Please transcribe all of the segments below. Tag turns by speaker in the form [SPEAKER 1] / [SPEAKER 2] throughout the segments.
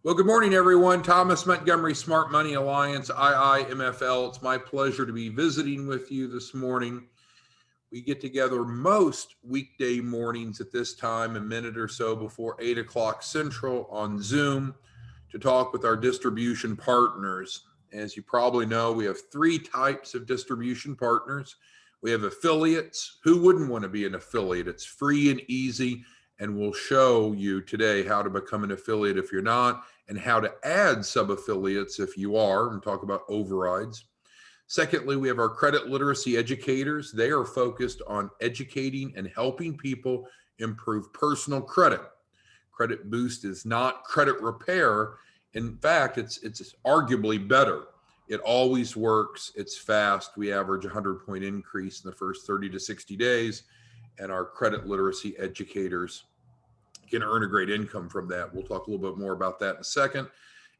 [SPEAKER 1] Well, good morning, everyone. Thomas Montgomery, Smart Money Alliance, IIMFL. It's my pleasure to be visiting with you this morning. We get together most weekday mornings at this time, a minute or so before 8 o'clock Central on Zoom to talk with our distribution partners. As you probably know, we have three types of distribution partners. We have affiliates. Who wouldn't want to be an affiliate? It's free and easy, and we'll show you today how to become an affiliate if you're not, and how to add sub-affiliates if you are, and talk about overrides. Secondly, we have our credit literacy educators. They are focused on educating and helping people improve personal credit. Credit boost is not credit repair. In fact, it's arguably better. It always works. It's fast. We average a 100-point increase in the first 30 to 60 days, and our credit literacy educators can earn a great income from that. We'll talk a little bit more about that in a second.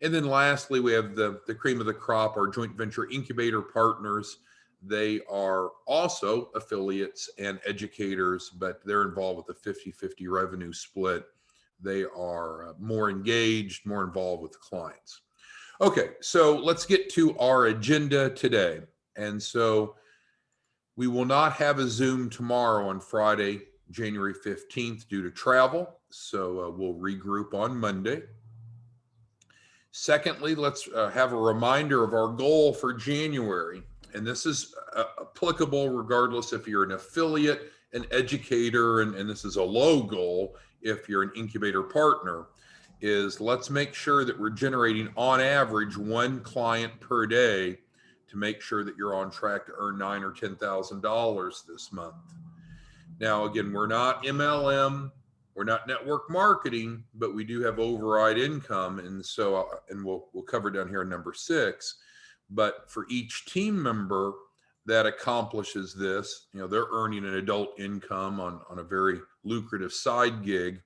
[SPEAKER 1] And then lastly, we have the cream of the crop, our joint venture incubator partners. They are also affiliates and educators, but they're involved with a 50-50 revenue split. They are more engaged, more involved with the clients. Okay, so let's get to our agenda today. And so we will not have a Zoom tomorrow on Friday, January 15th due to travel. So we'll regroup on Monday. Secondly, let's have a reminder of our goal for January. And this is applicable regardless if you're an affiliate, an educator, and this is a low goal if you're an incubator partner, is let's make sure that we're generating on average one client per day to make sure that you're on track to earn $9,000 or $10,000 this month. Now, again, we're not MLM, we're not network marketing, but we do have override income. And so, and we'll cover down here in number 6, but for each team member that accomplishes this, they're earning an adult income on a very lucrative side gig,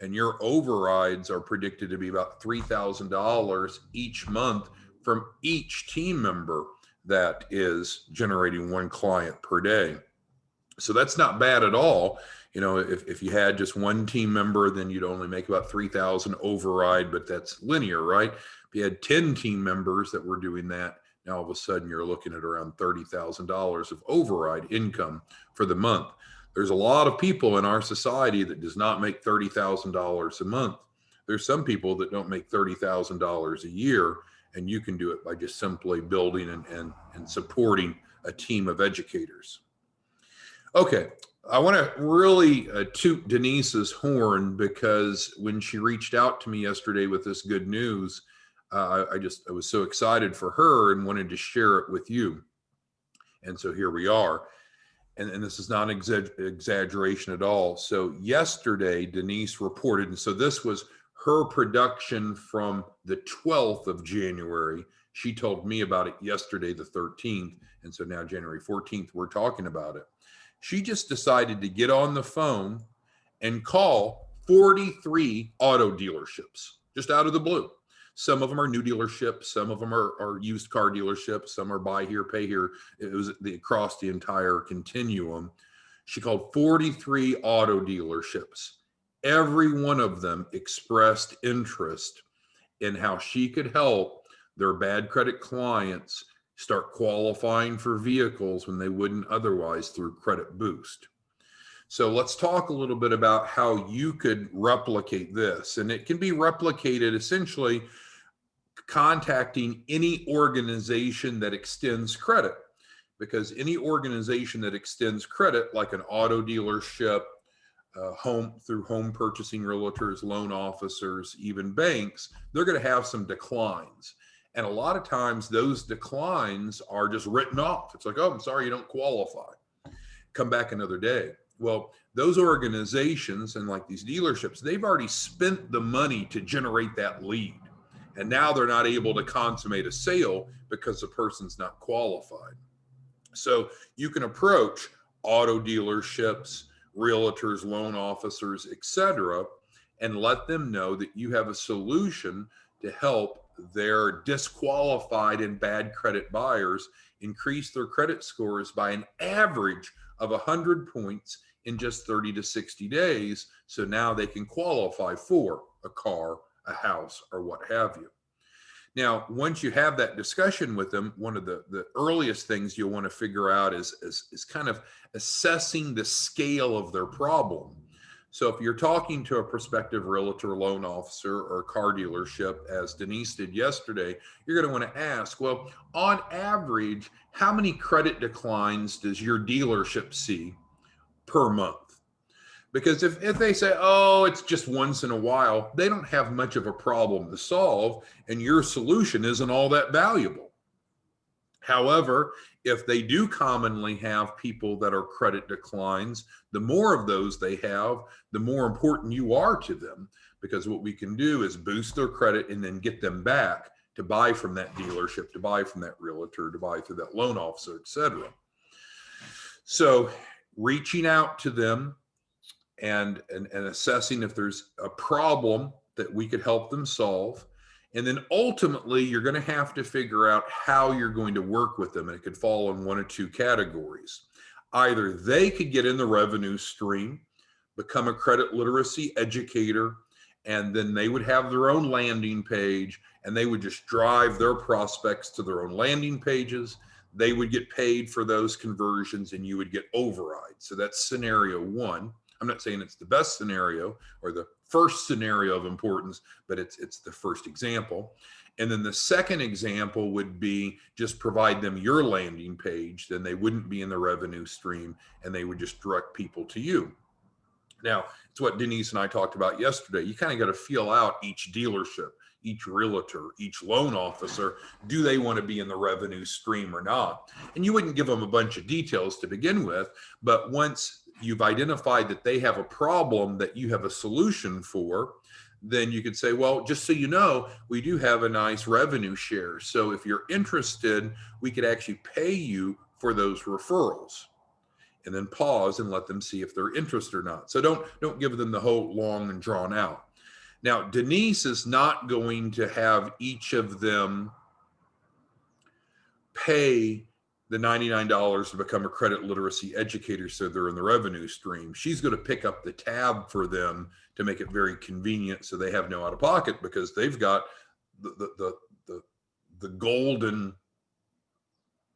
[SPEAKER 1] and your overrides are predicted to be about $3,000 each month from each team member that is generating one client per day. So that's not bad at all. If you had just one team member, then you'd only make about 3,000 override, but that's linear, right? If you had 10 team members that were doing that, now all of a sudden you're looking at around $30,000 of override income for the month. There's a lot of people in our society that does not make $30,000 a month. There's some people that don't make $30,000 a year, and you can do it by just simply building and supporting a team of educators. Okay, I want to really toot Denise's horn, because when she reached out to me yesterday with this good news, I was so excited for her and wanted to share it with you. And so here we are. And this is not an exaggeration at all. So yesterday, Denise reported, and so this was her production from the 12th of January. She told me about it yesterday, the 13th. And so now January 14th, we're talking about it. She just decided to get on the phone and call 43 auto dealerships, just out of the blue. Some of them are new dealerships. Some of them are used car dealerships. Some are buy here, pay here. It was across the entire continuum. She called 43 auto dealerships. Every one of them expressed interest in how she could help their bad credit clients start qualifying for vehicles when they wouldn't otherwise through Credit Boost. So let's talk a little bit about how you could replicate this. And it can be replicated essentially contacting any organization that extends credit, because any organization that extends credit, like an auto dealership, through home purchasing realtors, loan officers, even banks, they're going to have some declines. And a lot of times those declines are just written off. It's like, oh, I'm sorry, you don't qualify. Come back another day. Well, those organizations and like these dealerships, they've already spent the money to generate that lead. And now they're not able to consummate a sale because the person's not qualified. So you can approach auto dealerships, realtors, loan officers, etc., and let them know that you have a solution to help their disqualified and bad credit buyers increase their credit scores by an average of 100 points in just 30 to 60 days. So now they can qualify for a car, a house, or what have you. Now, once you have that discussion with them, one of the earliest things you'll want to figure out is kind of assessing the scale of their problem. So if you're talking to a prospective realtor, loan officer, or car dealership, as Denise did yesterday, you're going to want to ask, well, on average, how many credit declines does your dealership see per month? Because if they say, oh, it's just once in a while, they don't have much of a problem to solve, and your solution isn't all that valuable. However, if they do commonly have people that are credit declines, the more of those they have, the more important you are to them, because what we can do is boost their credit and then get them back to buy from that dealership, to buy from that realtor, to buy through that loan officer, etc. So reaching out to them and assessing if there's a problem that we could help them solve. And then ultimately, you're going to have to figure out how you're going to work with them. And it could fall in one of two categories. Either they could get in the revenue stream, become a credit literacy educator, and then they would have their own landing page, and they would just drive their prospects to their own landing pages. They would get paid for those conversions, and you would get override. So that's scenario one. I'm not saying it's the best scenario or the first scenario of importance, but it's the first example. And then the second example would be just provide them your landing page. Then they wouldn't be in the revenue stream, and they would just direct people to you. Now, it's what Denise and I talked about yesterday. You kind of got to feel out each dealership, each realtor, each loan officer. Do they want to be in the revenue stream or not? And you wouldn't give them a bunch of details to begin with, but once you've identified that they have a problem that you have a solution for, then you could say, well, just so you know, we do have a nice revenue share. So if you're interested, we could actually pay you for those referrals. And then pause and let them see if they're interested or not. So don't give them the whole long and drawn out. Now, Denise is not going to have each of them pay the $99 to become a credit literacy educator so they're in the revenue stream. She's going to pick up the tab for them to make it very convenient so they have no out of pocket, because they've got the golden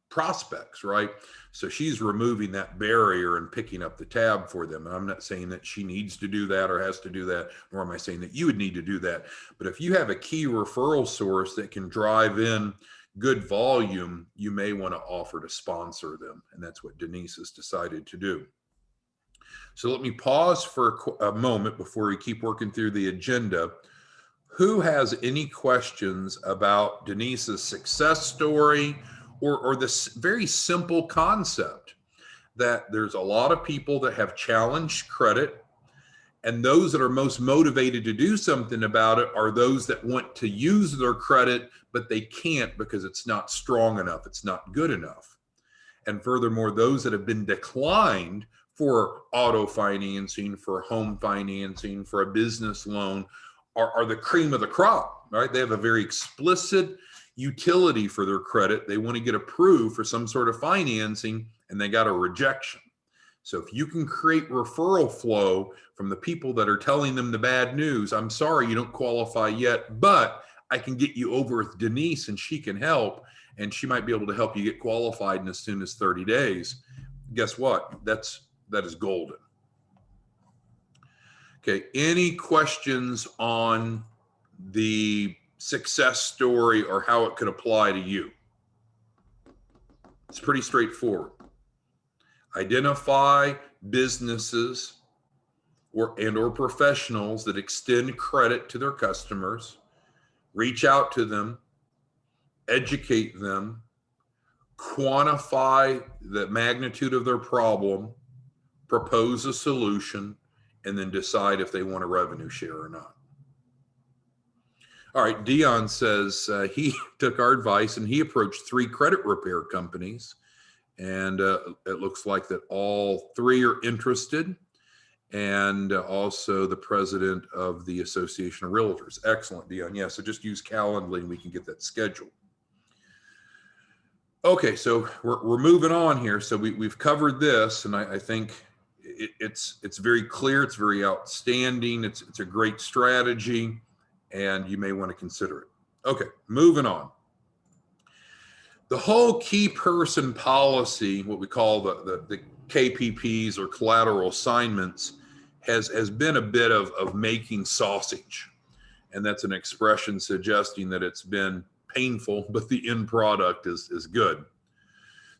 [SPEAKER 1] prospects, right? So she's removing that barrier and picking up the tab for them. And I'm not saying that she needs to do that or has to do that, nor am I saying that you would need to do that. But if you have a key referral source that can drive in good volume, you may want to offer to sponsor them. And that's what Denise has decided to do. So let me pause for a moment before we keep working through the agenda. Who has any questions about Denise's success story, or this very simple concept that there's a lot of people that have challenged credit, and those that are most motivated to do something about it are those that want to use their credit, but they can't because it's not strong enough, it's not good enough. And furthermore, those that have been declined for auto financing, for home financing, for a business loan are the cream of the crop, right? They have a very explicit utility for their credit. They want to get approved for some sort of financing, and they got a rejection. So if you can create referral flow from the people that are telling them the bad news, I'm sorry, you don't qualify yet, but I can get you over with Denise and she can help, and she might be able to help you get qualified in as soon as 30 days. Guess what? That is golden. Okay, any questions on the success story or how it could apply to you? It's pretty straightforward. Identify businesses or professionals that extend credit to their customers, reach out to them, educate them, quantify the magnitude of their problem, propose a solution, and then decide if they want a revenue share or not. All right, Dion says he took our advice and he approached 3 credit repair companies, and it looks like that all 3 are interested, and also the president of the Association of Realtors. Excellent, Dion. Yeah, so just use Calendly and we can get that scheduled. Okay, so we're moving on here. So we've covered this, and I think it's very clear. It's very outstanding. It's a great strategy. and you may want to consider it. Okay, moving on. The whole key person policy, what we call the KPPs or collateral assignments, has been a bit of making sausage. And that's an expression suggesting that it's been painful, but the end product is good.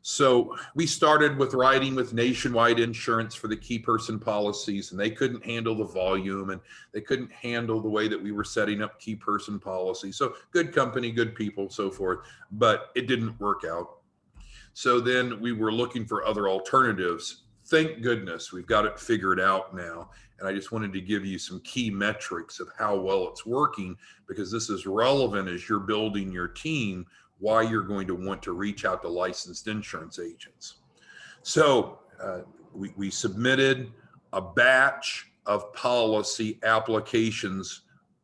[SPEAKER 1] So we started with writing with Nationwide Insurance for the key person policies, and they couldn't handle the volume and they couldn't handle the way that we were setting up key person policies. So good company, good people, so forth, but it didn't work out. So then we were looking for other alternatives. Thank goodness we've got it figured out now. And I just wanted to give you some key metrics of how well it's working, because this is relevant as you're building your team, why you're going to want to reach out to licensed insurance agents. So we submitted a batch of policy applications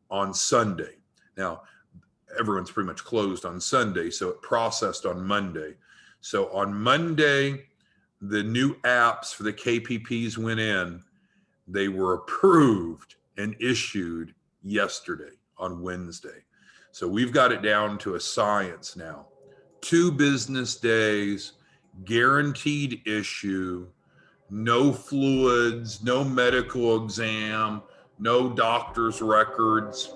[SPEAKER 1] on Sunday. Now, everyone's pretty much closed on Sunday, so it processed on Monday. So on Monday, the new apps for the KPPs went in. They were approved and issued yesterday on Wednesday. So we've got it down to a science now. 2 business days, guaranteed issue, no fluids, no medical exam, no doctor's records.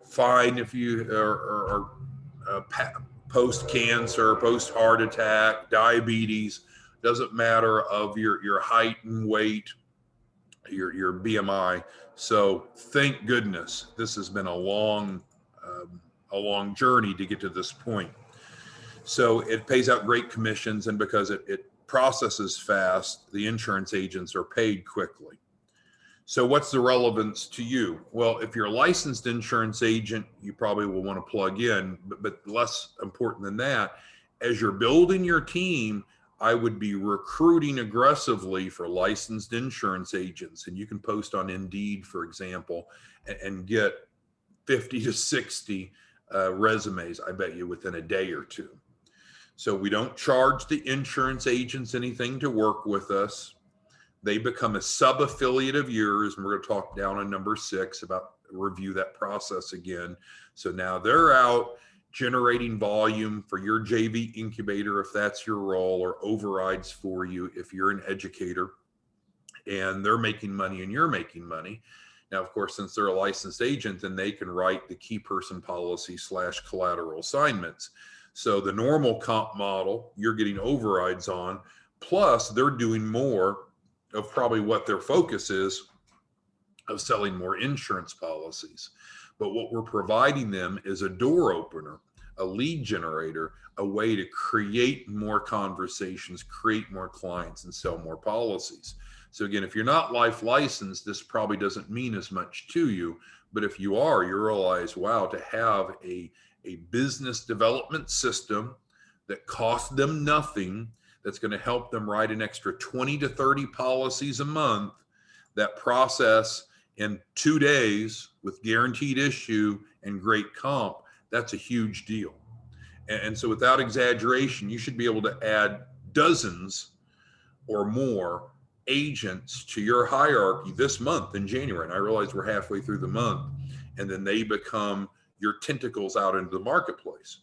[SPEAKER 1] Fine if you are post-cancer, post-heart attack, diabetes, doesn't matter of your height and weight, your BMI. So thank goodness this has been a long journey to get to this point. So it pays out great commissions, and because it processes fast, the insurance agents are paid quickly. So what's the relevance to you? Well, if you're a licensed insurance agent, you probably will want to plug in, but less important than that, as you're building your team, I would be recruiting aggressively for licensed insurance agents. And you can post on Indeed, for example, and get 50 to 60 resumes, I bet you, within a day or two. So we don't charge the insurance agents anything to work with us. They become a sub-affiliate of yours, and we're going to talk down on number 6 about review that process again. So now they're out generating volume for your JV incubator if that's your role, or overrides for you if you're an educator, and they're making money and you're making money. Now, of course, since they're a licensed agent, then they can write the key person policy / collateral assignments. So the normal comp model, you're getting overrides on, plus they're doing more of probably what their focus is of selling more insurance policies. But what we're providing them is a door opener, a lead generator, a way to create more conversations, create more clients, and sell more policies. So again, if you're not life licensed, this probably doesn't mean as much to you. But if you are, you realize, wow, to have a business development system that costs them nothing, that's going to help them write an extra 20 to 30 policies a month, that process in 2 days with guaranteed issue and great comp, that's a huge deal. And so without exaggeration, you should be able to add dozens or more agents to your hierarchy this month in January. And I realize we're halfway through the month, and then they become your tentacles out into the marketplace.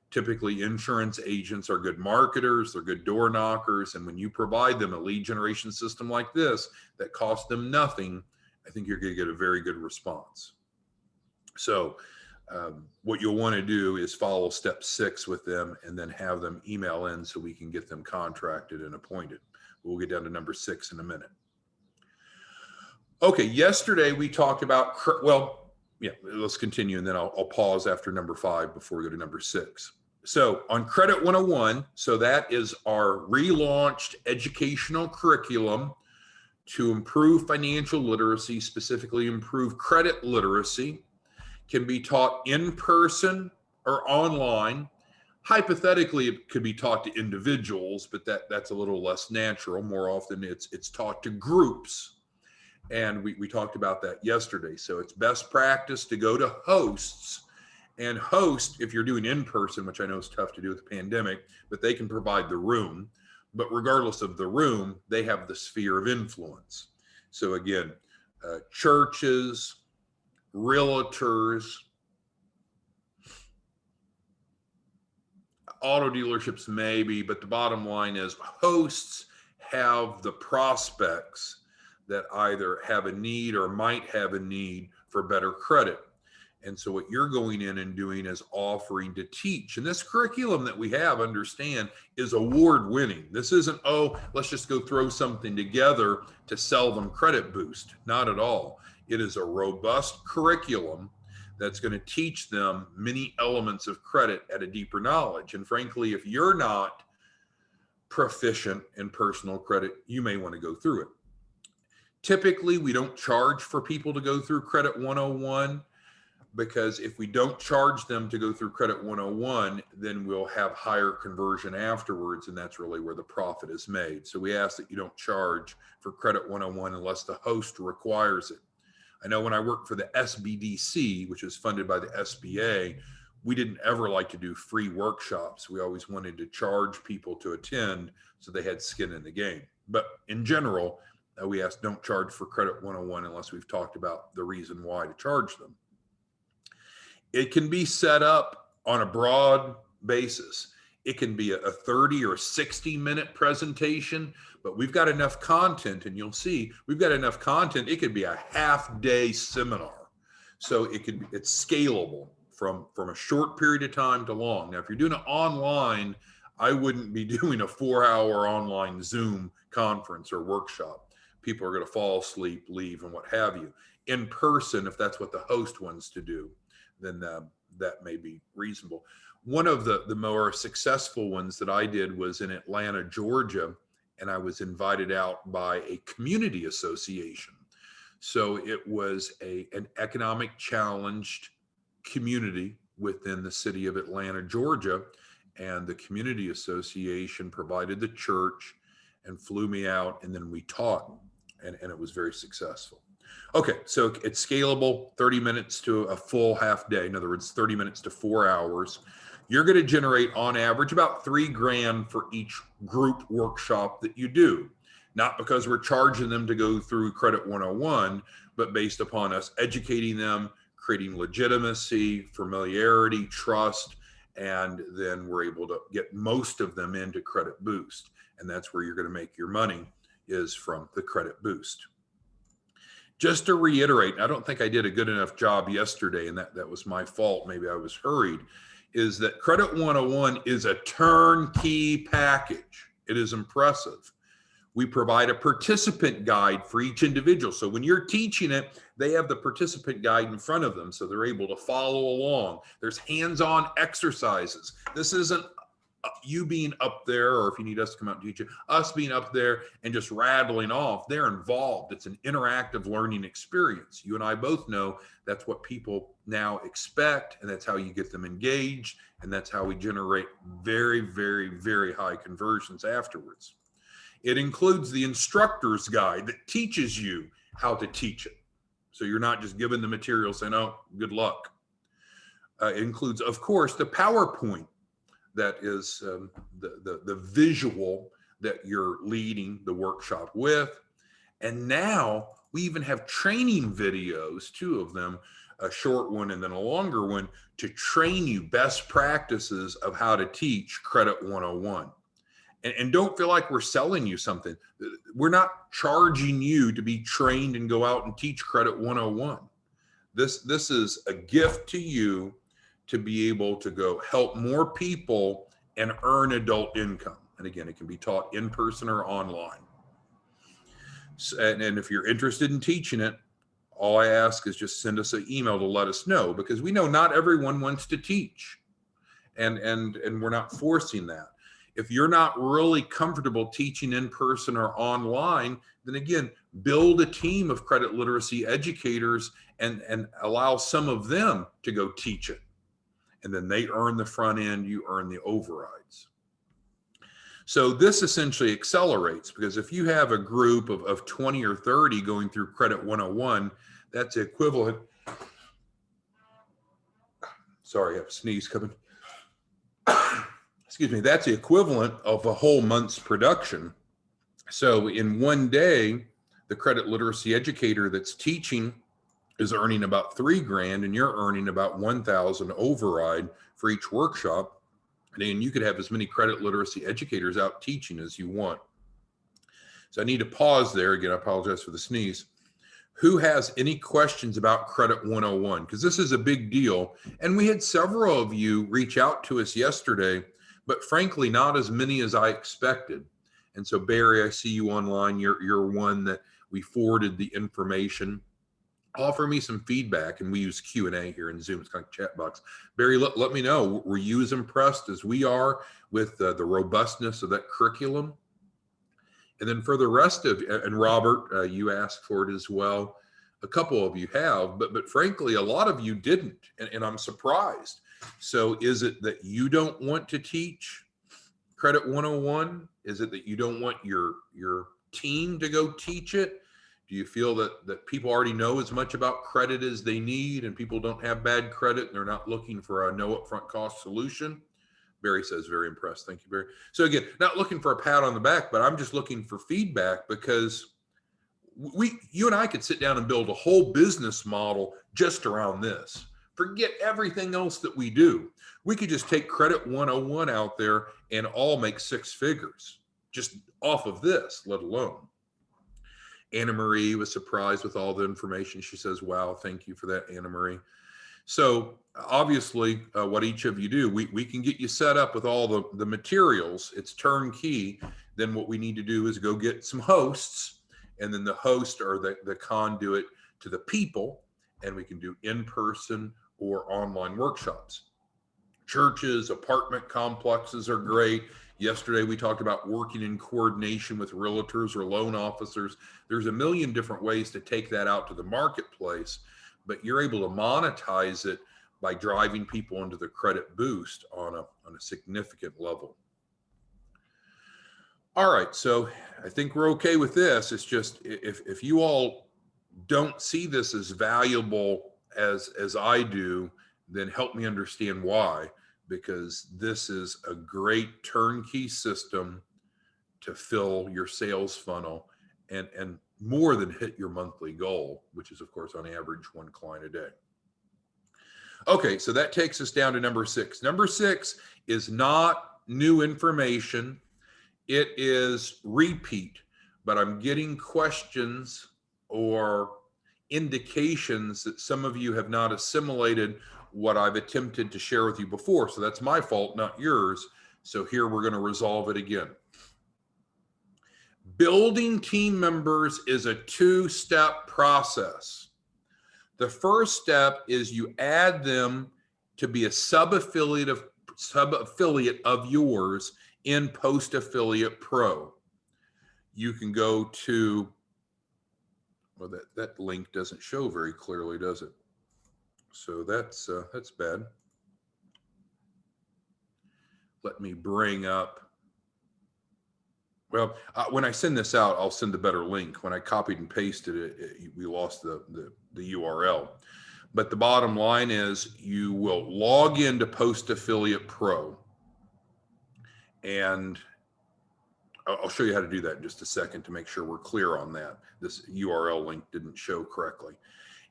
[SPEAKER 1] Typically, insurance agents are good marketers, they're good door knockers, and when you provide them a lead generation system like this that costs them nothing, I think you're going to get a very good response. So what you'll want to do is follow step 6 with them, and then have them email in so we can get them contracted and appointed. We'll get down to number 6 in a minute. Okay, yesterday we talked about, let's continue, and then I'll pause after number 5 before we go to number 6. So on Credit 101, so that is our relaunched educational curriculum to improve financial literacy, specifically improve credit literacy, can be taught in person or online. Hypothetically, it could be taught to individuals, but that's a little less natural. More often it's taught to groups. And we talked about that yesterday. So it's best practice to go to hosts and host, if you're doing in person, which I know is tough to do with the pandemic, but they can provide the room. But regardless of the room, they have the sphere of influence. So again, churches, realtors, Auto dealerships maybe, but the bottom line is hosts have the prospects that either have a need or might have a need for better credit. And so what you're going in and doing is offering to teach. And this curriculum that we have, understand, is award winning. This isn't, oh, let's just go throw something together to sell them Credit Boost. Not at all. It is a robust curriculum that's going to teach them many elements of credit at a deeper knowledge. And frankly, if you're not proficient in personal credit, you may want to go through it. Typically, we don't charge for people to go through Credit 101, because if we don't charge them to go through Credit 101, then we'll have higher conversion afterwards, and that's really where the profit is made. So we ask that you don't charge for Credit 101 unless the host requires it. I know when I worked for the SBDC, which is funded by the SBA, we didn't ever like to do free workshops. We always wanted to charge people to attend so they had skin in the game. But in general, we ask don't charge for Credit 101 unless we've talked about the reason why to charge them. It can be set up on a broad basis. It can be a 30 or 60-minute presentation, but we've got enough content, and you'll see we've got enough content. It could be a half-day seminar. So it's scalable from a short period of time to long. Now, if you're doing it online, I wouldn't be doing a 4-hour online Zoom conference or workshop. People are going to fall asleep, leave, and what have you. In person, if that's what the host wants to do, then that may be reasonable. One of the more successful ones that I did was in Atlanta, Georgia, and I was invited out by a community association. So it was an economic challenged community within the city of Atlanta, Georgia, and the community association provided the church and flew me out, and then we taught, and it was very successful. Okay, so it's scalable, 30 minutes to a full half day. In other words, 30 minutes to 4 hours. You're going to generate on average about $3,000 for each group workshop that you do. Not because we're charging them to go through Credit 101, but based upon us educating them, creating legitimacy, familiarity, trust, and then we're able to get most of them into Credit Boost. And that's where you're going to make your money, is from the Credit Boost. Just to reiterate, I don't think I did a good enough job yesterday, and that was my fault. Maybe I was hurried, is that Credit 101 is a turnkey package. It is impressive. We provide a participant guide for each individual. So when you're teaching it, they have the participant guide in front of them, so they're able to follow along. There's hands-on exercises. This isn't you being up there, or if you need us to come out and teach you, us being up there and just rattling off. They're involved. It's an interactive learning experience. You and I both know that's what people now expect, and that's how you get them engaged, and that's how we generate very, very, very high conversions afterwards. It includes the instructor's guide that teaches you how to teach it. So you're not just given the material saying, oh, good luck. It includes, of course, the PowerPoint. That is the visual that you're leading the workshop with. And now we even have training videos, 2 of them, a short one and then a longer one, to train you best practices of how to teach Credit 101. And don't feel like we're selling you something. We're not charging you to be trained and go out and teach Credit 101. This is a gift to you to be able to go help more people and earn adult income. And again, it can be taught in person or online. And if you're interested in teaching it, all I ask is just send us an email to let us know, because we know not everyone wants to teach, and we're not forcing that. If you're not really comfortable teaching in person or online, then again, build a team of credit literacy educators and allow some of them to go teach it. And then they earn the front end, you earn the overrides. So this essentially accelerates, because if you have a group of 20 or 30 going through Credit 101, that's equivalent. Sorry, I have a sneeze coming. Excuse me, that's the equivalent of a whole month's production. So in one day, the credit literacy educator that's teaching is earning about $3,000, and you're earning about $1,000 override for each workshop. And you could have as many credit literacy educators out teaching as you want. So I need to pause there. Again, I apologize for the sneeze. Who has any questions about Credit 101? Because this is a big deal. And we had several of you reach out to us yesterday, but frankly, not as many as I expected. And so Barry, I see you online. You're one that we forwarded the information. Offer me some feedback, and we use Q&A here in Zoom. It's kind of chat box. Barry, let me know. Were you as impressed as we are with the robustness of that curriculum? And then for the rest of, and Robert, you asked for it as well. A couple of you have, but frankly, a lot of you didn't, and I'm surprised. So is it that you don't want to teach Credit 101? Is it that you don't want your team to go teach it? Do you feel that people already know as much about credit as they need, and people don't have bad credit and they're not looking for a no upfront cost solution? Barry says, very impressed. Thank you, Barry. So again, not looking for a pat on the back, but I'm just looking for feedback, because you and I could sit down and build a whole business model just around this. Forget everything else that we do. We could just take Credit 101 out there and all make six figures just off of this, let alone. Anna Marie was surprised with all the information. She says, wow, thank you for that, Anna Marie. So obviously, what each of you do, we can get you set up with all the materials. It's turnkey. Then what we need to do is go get some hosts, and then the hosts are the conduit to the people, and we can do in-person or online workshops. Churches, apartment complexes are great. Yesterday, we talked about working in coordination with realtors or loan officers. There's a million different ways to take that out to the marketplace, but you're able to monetize it by driving people into the credit boost on a significant level. All right, so I think we're okay with this. It's just, if you all don't see this as valuable as I do, then help me understand why. Because this is a great turnkey system to fill your sales funnel and more than hit your monthly goal, which is, of course, on average, one client a day. Okay, so that takes us down to number 6. Number 6 is not new information. It is repeat, but I'm getting questions or indications that some of you have not assimilated what I've attempted to share with you before. So that's my fault, not yours. So here we're going to resolve it again. Building team members is a 2-step process. The first step is you add them to be a sub-affiliate of yours in Post Affiliate Pro. You can go to, well, that link doesn't show very clearly, does it? So that's bad. Let me bring up, well, when I send this out, I'll send a better link. When I copied and pasted it, we lost the URL. But the bottom line is you will log into Post Affiliate Pro, and I'll show you how to do that in just a second to make sure we're clear on that. This URL link didn't show correctly.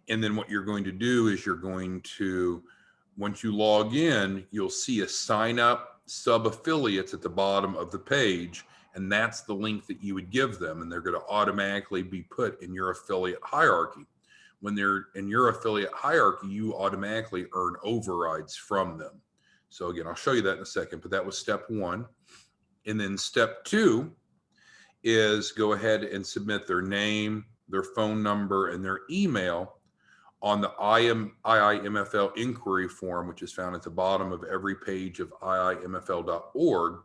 [SPEAKER 1] And then what you're going to do is you're going to, once you log in, you'll see a sign up sub-affiliates at the bottom of the page. And that's the link that you would give them. And they're going to automatically be put in your affiliate hierarchy. When they're in your affiliate hierarchy, you automatically earn overrides from them. So again, I'll show you that in a second, but that was step 1. And then step 2 is go ahead and submit their name, their phone number, and their email on the IIMFL inquiry form, which is found at the bottom of every page of iimfl.org.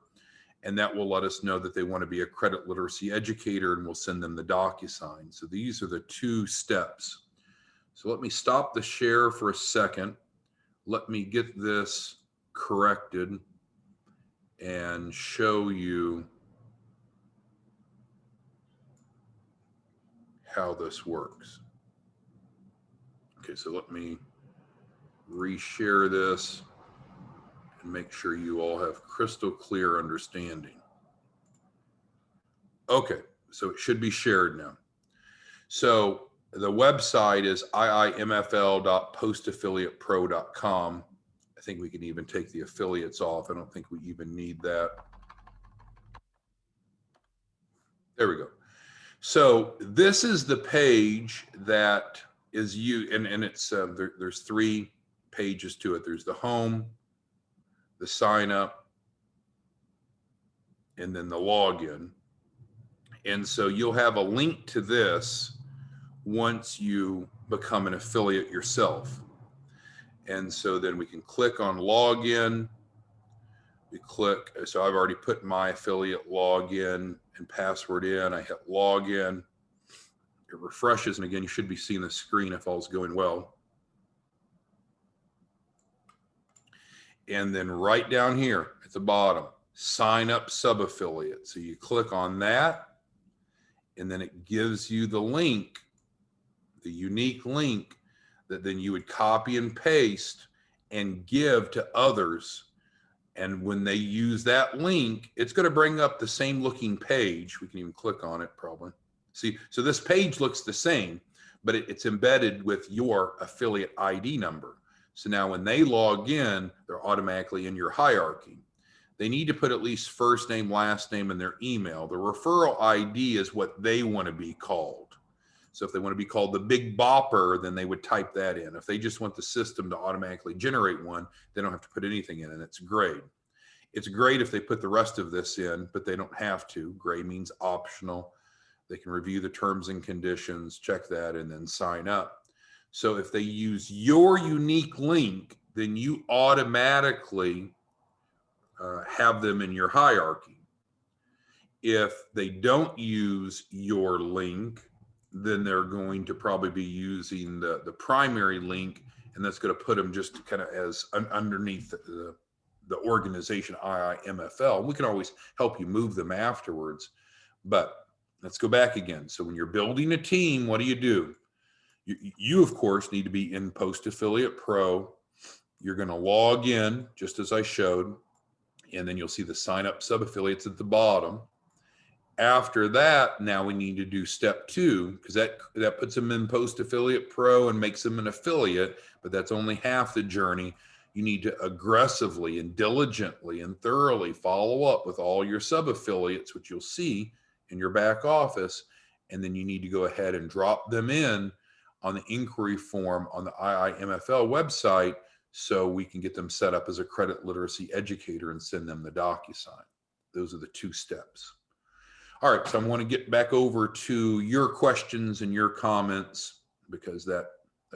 [SPEAKER 1] And that will let us know that they want to be a credit literacy educator, and we'll send them the DocuSign. So these are the 2 steps. So let me stop the share for a second. Let me get this corrected and show you how this works. Okay, so let me reshare this and make sure you all have crystal clear understanding. Okay, so it should be shared now. So the website is iimfl.postaffiliatepro.com. I think we can even take the affiliates off. I don't think we even need that. There we go. So this is the page that is you, and it's there's 3 pages to it. There's the home, the sign up, and then the login. And so you'll have a link to this once you become an affiliate yourself. And so then we can click on login. We click, so I've already put my affiliate login and password in. I hit login. It refreshes, and again, you should be seeing the screen if all's going well. And then right down here at the bottom, sign up sub-affiliate. So you click on that, and then it gives you the link, the unique link that then you would copy and paste and give to others. And when they use that link, it's going to bring up the same looking page. We can even click on it probably. See, so this page looks the same, but it's embedded with your affiliate ID number. So now when they log in, they're automatically in your hierarchy. They need to put at least first name, last name, and their email. The referral ID is what they want to be called. So if they want to be called the Big Bopper, then they would type that in. If they just want the system to automatically generate one, they don't have to put anything in, and it's great. It's great if they put the rest of this in, but they don't have to. Gray means optional. They can review the terms and conditions, check that, and then sign up. So if they use your unique link, then you automatically have them in your hierarchy. If they don't use your link, then they're going to probably be using the primary link, and that's going to put them just kind of as underneath the organization IIMFL. We can always help you move them afterwards, but let's go back again. So when you're building a team, what do? You of course need to be in Post Affiliate Pro. You're going to log in just as I showed, and then you'll see the sign up sub-affiliates at the bottom. After that, now we need to do step 2, because that puts them in Post Affiliate Pro and makes them an affiliate, but that's only half the journey. You need to aggressively and diligently and thoroughly follow up with all your sub-affiliates, which you'll see in your back office, and then you need to go ahead and drop them in on the inquiry form on the IIMFL website so we can get them set up as a credit literacy educator and send them the DocuSign. Those are the 2 steps. All right, so I want to get back over to your questions and your comments because that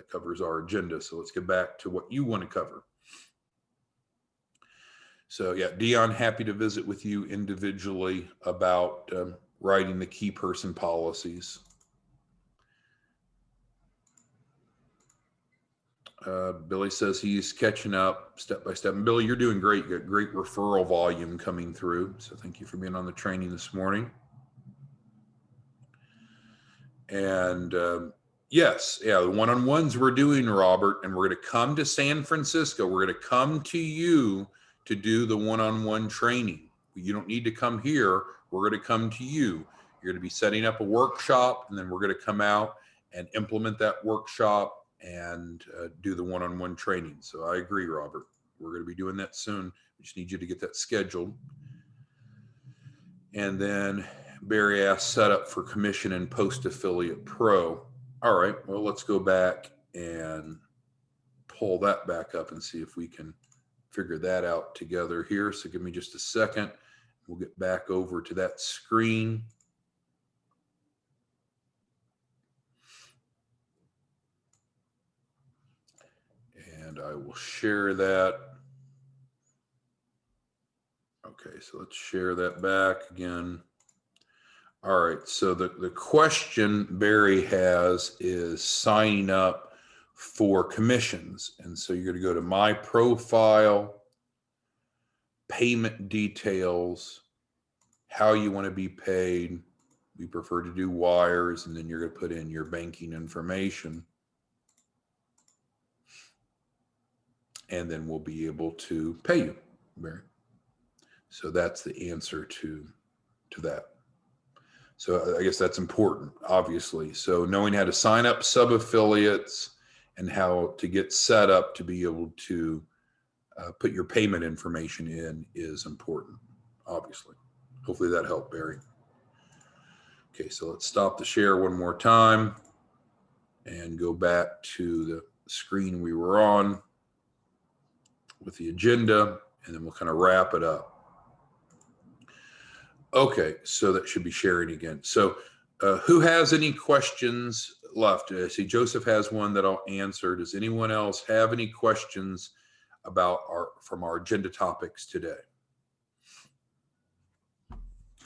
[SPEAKER 1] covers our agenda. So let's get back to what you want to cover. So yeah, Dion, happy to visit with you individually about writing the key person policies. Billy says he's catching up step by step. And Billy, you're doing great. You got great referral volume coming through. So thank you for being on the training this morning. And yes, yeah, the one-on-ones we're doing, Robert, and we're going to come to San Francisco. We're going to come to you to do the one-on-one training. You don't need to come here. We're going to come to you. You're going to be setting up a workshop, and then we're going to come out and implement that workshop and do the one-on-one training. So I agree, Robert. We're going to be doing that soon. We just need you to get that scheduled. And then Barry asked set up for commission and Post Affiliate Pro. All right, well, let's go back and pull that back up and see if we can figure that out together here. So give me just a second. We'll get back over to that screen. And I will share that. Okay, so let's share that back again. All right, so the question Barry has is signing up for commissions. And so you're going to go to My Profile, Payment Details, how you want to be paid. We prefer to do wires, and then you're going to put in your banking information. And then we'll be able to pay you, Barry. So that's the answer to that. So I guess that's important, obviously. So knowing how to sign up sub-affiliates and how to get set up to be able to put your payment information in is important, obviously. Hopefully that helped, Barry. Okay, so let's stop the share one more time and go back to the screen we were on with the agenda, and then we'll kind of wrap it up. Okay, so that should be sharing again. So who has any questions left? I see Joseph has one that I'll answer. Does anyone else have any questions about from our agenda topics today?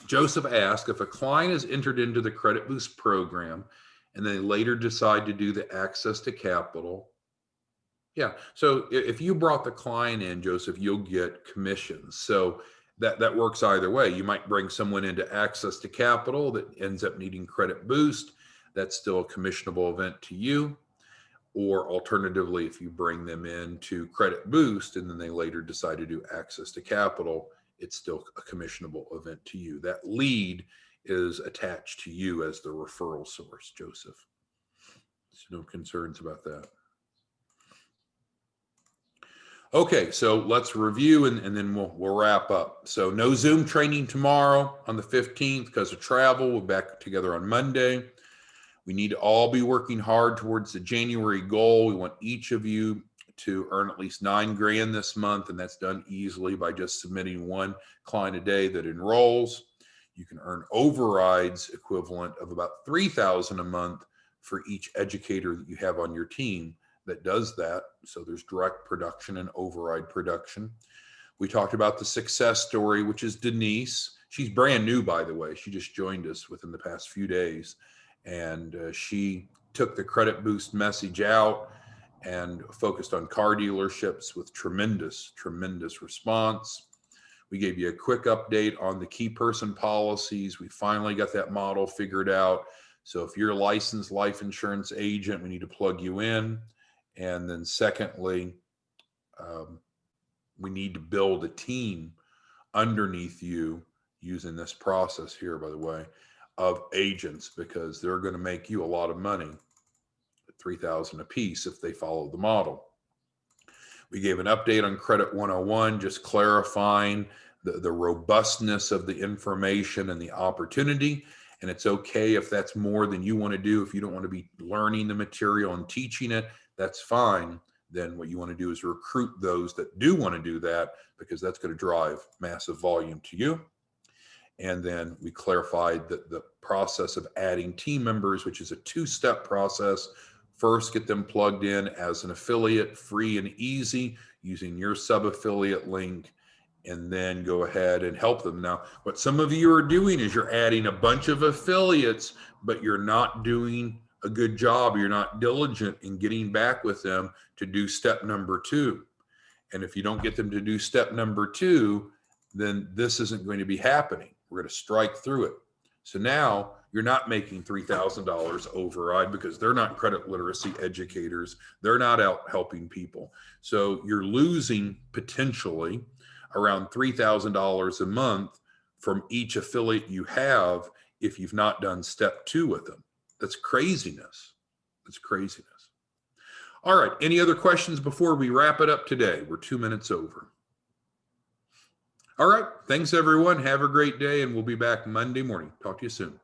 [SPEAKER 1] Joseph asked, if a client is entered into the Credit Boost program and they later decide to do the access to capital. Yeah, so if you brought the client in, Joseph, you'll get commissions. So that works either way. You might bring someone into access to capital that ends up needing Credit Boost. That's still a commissionable event to you. Or alternatively, if you bring them into Credit Boost and then they later decide to do access to capital, it's still a commissionable event to you. That lead is attached to you as the referral source, Joseph. So no concerns about that. Okay, so let's review and then we'll wrap up. So no Zoom training tomorrow on the 15th because of travel. We're back together on Monday. We need to all be working hard towards the January goal. We want each of you to earn at least $9 grand this month, and that's done easily by just submitting one client a day that enrolls. You can earn overrides equivalent of about $3,000 a month for each educator that you have on your team that does that. So there's direct production and override production. We talked about the success story, which is Denise. She's brand new, by the way. She just joined us within the past few days. And she took the Credit Boost message out and focused on car dealerships with tremendous response. We gave you a quick update on the key person policies. We finally got that model figured out. So if you're a licensed life insurance agent, we need to plug you in. And then secondly, we need to build a team underneath you using this process here, by the way, of agents, because they're going to make you a lot of money, $3,000 a piece if they follow the model. We gave an update on Credit 101, just clarifying the robustness of the information and the opportunity. And it's okay if that's more than you want to do. If you don't want to be learning the material and teaching it, that's fine. Then what you want to do is recruit those that do want to do that, because that's going to drive massive volume to you. And then we clarified that the process of adding team members, which is a two-step process. First, get them plugged in as an affiliate, free and easy, using your sub-affiliate link, and then go ahead and help them. Now, what some of you are doing is you're adding a bunch of affiliates, but you're not doing a good job. You're not diligent in getting back with them to do step number 2. And if you don't get them to do step number 2, then this isn't going to be happening. We're going to strike through it. So now you're not making $3,000 override because they're not credit literacy educators. They're not out helping people. So you're losing potentially around $3,000 a month from each affiliate you have if you've not done step 2 with them. That's craziness. That's craziness. All right. Any other questions before we wrap it up today? We're 2 minutes over. All right. Thanks, everyone. Have a great day, and we'll be back Monday morning. Talk to you soon.